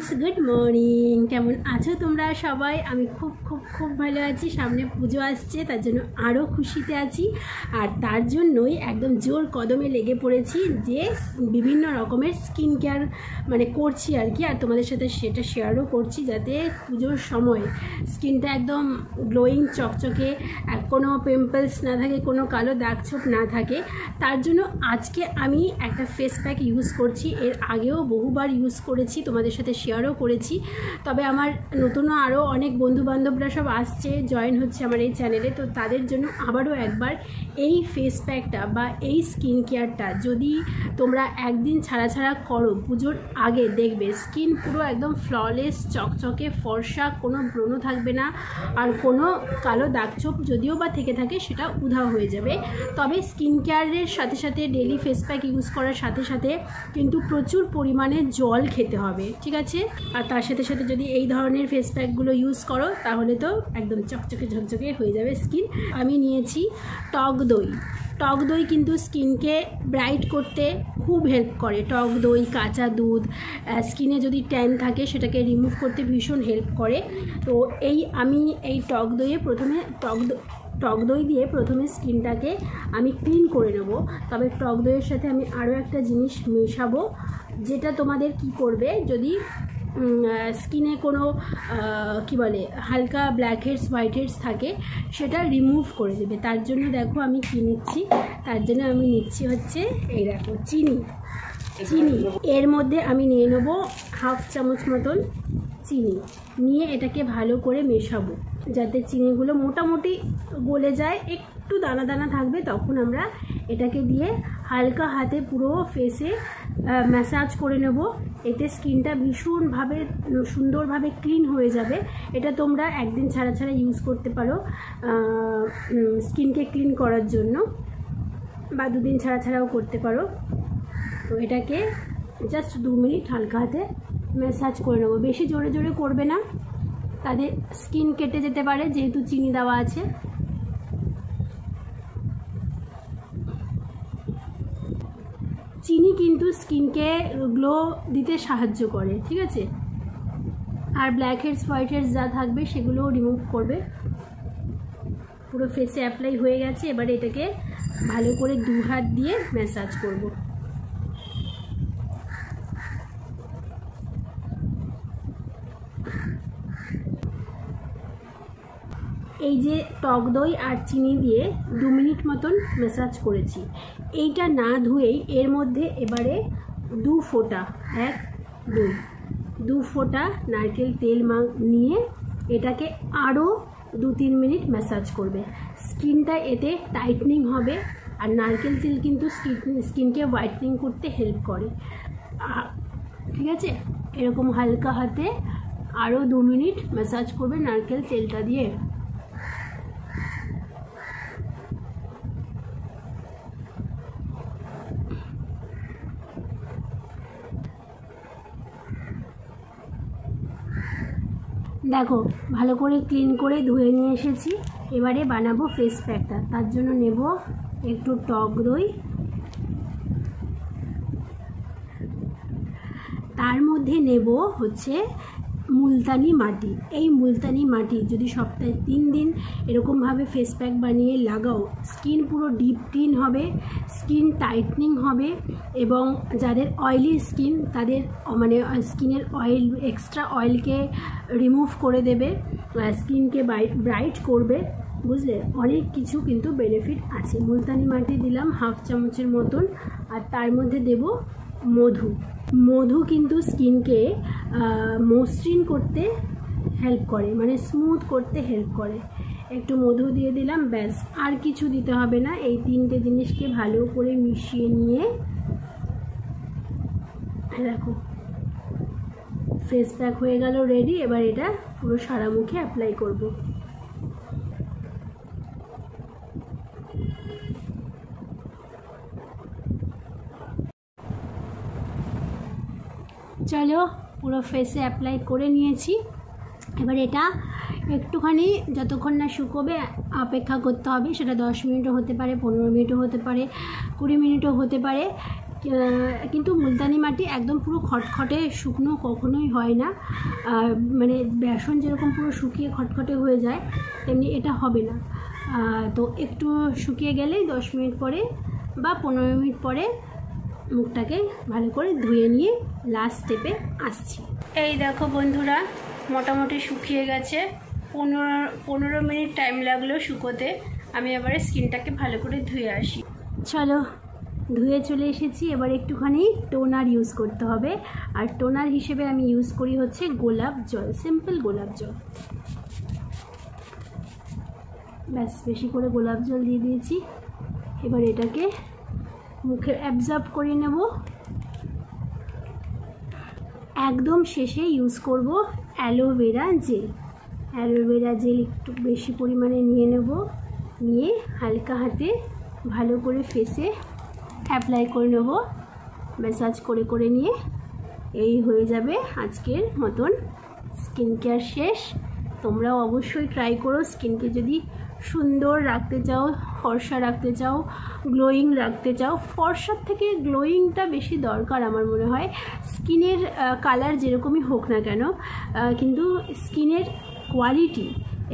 Friends good morning केमन आछो तोमरा सबाई आमी खूब खूब खूब भालो आछि। सामने पुजो आसछे तार जोन्नो आरो खुशिते आछि और तार जोन्नोई एकदम जोर कदमे लेगे पड़ेछि जे विभिन्न रकमेर स्किन केयार माने करछि आर कि। आर तोमादेर साथे सेटा शेयारও करछि जाते पुजोर समय स्किनटा एकदम ग्लोइंग चकचके कोनो पिम्पल्स ना थाके कोनो कालो दाग छोप ना थाके तार जोन्नो आजके आमी एकटा फेस पैक यूज करछि। एर आगेও बहुबार यूज করেছি তোমাদের সাথে শেয়ারও করেছি। তবে আমার নতুন আরও অনেক বন্ধু বান্ধবরা সব আসছে জয়েন হচ্ছে আমার এই চ্যানেলে, তো তাদের জন্য আবারও একবার এই ফেস প্যাকটা বা এই স্কিন কেয়ারটা যদি তোমরা একদিন ছাড়া ছাড়া করো পুজোর আগে দেখবে স্কিন পুরো একদম ফ্ললেস চকচকে ফর্সা, কোনো ব্রণ থাকবে না আর কোনো কালো দাগছোপ যদিও বা থেকে থাকে সেটা উধাও হয়ে যাবে। তবে স্কিন কেয়ারের সাথে সাথে ডেলি ফেস প্যাক ইউজ করার সাথে সাথে কিন্তু প্রচুর পরিমাণে জল খেতে হবে, ঠিক আছে। আর তার সাথে সাথে যদি এই ধরনের ফেস প্যাকগুলো ইউজ করো তাহলে তো একদম চকচকে ঝকঝকে হয়ে যাবে স্কিন। আমি নিয়েছি টক দই। টক দই কিন্তু স্কিনকে ব্রাইট করতে খুব হেল্প করে। টক দই, কাঁচা দুধ, স্কিনে যদি ট্যান থাকে সেটাকে রিমুভ করতে ভীষণ হেল্প করে। তো আমি এই টক দইয়ে প্রথমে টক দই দিয়ে প্রথমে স্কিনটাকে আমি ক্লিন করে নেব। তবে টক দইয়ের সাথে আমি আরও একটা জিনিস মেশাবো যেটা তোমাদের কি করবে, যদি স্কিনে কোনো কি বলে হালকা ব্ল্যাক হেডস হোয়াইট হেডস থাকে সেটা রিমুভ করে দেবে। তার জন্য দেখো আমি কী নিচ্ছি, তার জন্য আমি নিচ্ছি হচ্ছে এই দেখো চিনি। এর মধ্যে আমি নিয়ে নেব হাফ চামচ মতন চিনি, নিয়ে এটাকে ভালো করে মেশাবো যাতে চিনিগুলো মোটামুটি গলে যায়। একটু দানা দানা থাকবে তখন আমরা এটাকে দিয়ে হালকা হাতে পুরো ফেসে ম্যাসাজ করে নেব। এতে স্কিনটা ভীষণভাবে সুন্দরভাবে ক্লিন হয়ে যাবে। এটা তোমরা একদিন ছাড়া ছাড়া ইউজ করতে পারো স্কিনকে ক্লিন করার জন্য, বা দুদিন ছাড়া ছাড়াও করতে পারো। তো এটাকে জাস্ট 2 মিনিট হালকা হাতে ম্যাসাজ করে নেবো। বেশি জোরে জোরে করবে না, তাদের স্কিন কেটে যেতে পারে যেহেতু চিনি দেওয়া আছে। চিনি কিন্তু স্কিনকে গ্লো দিতে সাহায্য করে, ঠিক আছে। আর ব্ল্যাক হেডস হোয়াইট হেডস যা থাকবে সেগুলোও রিমুভ করবে। পুরো ফেসে অ্যাপ্লাই হয়ে গেছে, এবারে এটাকে ভালো করে 2 হাত দিয়ে ম্যাসাজ করব। এই যে টক দই আর চিনি দিয়ে 2 মিনিট মতন ম্যাসাজ করেছি। এইটা না ধুয়েই এর মধ্যে এবারে 2 ফোঁটা 1 2 ফোঁটা নারকেল তেল নিয়ে এটাকে আরও 2-3 মিনিট ম্যাসাজ করবে। স্কিনটা এতে টাইটনিং হবে আর নারকেল তেল কিন্তু স্কিনকে হোয়াইটনিং করতে হেল্প করে, ঠিক আছে। এরকম হালকা হাতে আরও 2 মিনিট ম্যাসাজ করবে নারকেল তেলটা দিয়ে। দেখো ভালো করে ক্লিন করে ধুয়ে নিয়ে এসেছি। এবারে বানাবো ফেস প্যাকটা। তার জন্য নেব একটু টক দই, তার মধ্যে নেব হচ্ছে মুলতানি মাটি। এই মুলতানি মাটি যদি সপ্তাহে 3 দিন এরকমভাবে ফেস প্যাক বানিয়ে লাগাও স্কিন পুরো ডিপ ক্লিন হবে, স্কিন টাইটনিং হবে এবং যাদের অয়েলি স্কিন তাদের মানে স্কিনের অয়েল এক্সট্রা অয়েলকে রিমুভ করে দেবে, স্কিনকে ব্রাইট করবে, বুঝলে। অনেক কিছু কিন্তু বেনিফিট আছে। মুলতানি মাটি দিলাম হাফ চামচের মতন, আর তার মধ্যে দেব মধু কিন্তু স্কিনকে মসৃণ করতে হেল্প করে, মানে স্মুথ করতে হেল্প করে। একটু মধু দিয়ে দিলাম, ব্যাস আর কিছু দিতে হবে না। এই 3টে জিনিসকে ভালো করে মিশিয়ে নিয়ে দেখো ফেস প্যাক হয়ে গেল রেডি। এবার এটা পুরো সারা মুখে অ্যাপ্লাই করব। চলো পুরো ফেসে অ্যাপ্লাই করে নিয়েছি। এবার এটা একটুখানি যতক্ষণ না শুকোবে অপেক্ষা করতে হবে। সেটা 10 মিনিটও হতে পারে, 15 মিনিটও হতে পারে, 20 মিনিটও হতে পারে। কিন্তু মুলতানি মাটি একদম পুরো খটখটে শুকনো কখনোই হয় না, মানে বেসন যেরকম পুরো শুকিয়ে খটখটে হয়ে যায় তেমনি এটা হবে না। তো একটু শুকিয়ে গেলেই 10 মিনিট পরে বা 15 মিনিট পরে মুখটাকে ভালো করে ধুয়ে নিয়ে লাস্ট স্টেপে আসছি। এই দেখো বন্ধুরা, মোটামুটি শুকিয়ে গেছে, 15 মিনিট টাইম লাগলো শুকোতে। আমি এবারে স্কিনটাকে ভালো করে ধুয়ে আসি। চলো, ধুয়ে চলে এসেছি। এবার একটুখানি টোনার ইউজ করতে হবে, আর টোনার হিসেবে আমি ইউজ করি হচ্ছে গোলাপ জল, সিম্পল গোলাপ জল। ব্যাস, বেশি করে গোলাপ জল দিয়ে দিয়েছি। এবার এটাকে মুখে অ্যাবজর্ব করে নেব। একদম শেষে ইউজ করব অ্যালোভেরা জেল। অ্যালোভেরা জেল একটু বেশি পরিমাণে নিয়ে নেব, নিয়ে হালকা হাতে ভালো করে ফেসে অ্যাপ্লাই করে নেব, ম্যাসাজ করে করে নিয়ে। এই হয়ে যাবে আজকের মতন স্কিন কেয়ার শেষ। তোমরাও অবশ্যই ট্রাই করো। স্কিনকে যদি সুন্দর রাখতে চাও, ফর্সা রাখতে চাও, গ্লোয়িং রাখতে চাও, ফর্সার থেকে গ্লোয়িংটা বেশি দরকার আমার মনে হয়। স্কিনের কালার যেরকমই হোক না কেন, কিন্তু স্কিনের কোয়ালিটি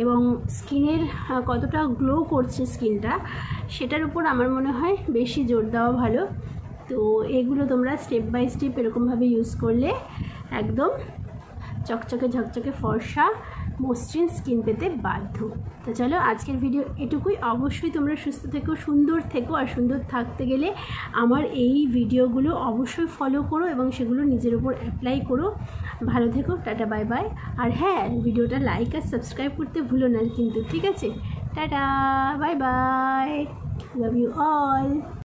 এবং স্কিনের কতটা গ্লো করছে স্কিনটা, সেটার উপর আমার মনে হয় বেশি জোর দেওয়া ভালো। তো এগুলো তোমরা স্টেপ বাই স্টেপ এরকমভাবে ইউজ করলে একদম চকচকে ঝকচকে ফর্সা মসৃণ স্কিন পেতে বাধ্য। তো চলো, আজকের ভিডিও এটুকুই। অবশ্যই তোমরা সুস্থ থেকো, সুন্দর থেকো, আর সুন্দর থাকতে গেলে আমার এই ভিডিওগুলো অবশ্যই ফলো করো এবং সেগুলো নিজের উপর অ্যাপ্লাই করো। ভালো থেকো, টাটা, বাই বাই। আর হ্যাঁ, ভিডিওটা লাইক আর সাবস্ক্রাইব করতে ভুলো না কিন্তু, ঠিক আছে? Tata, bye bye, love you all.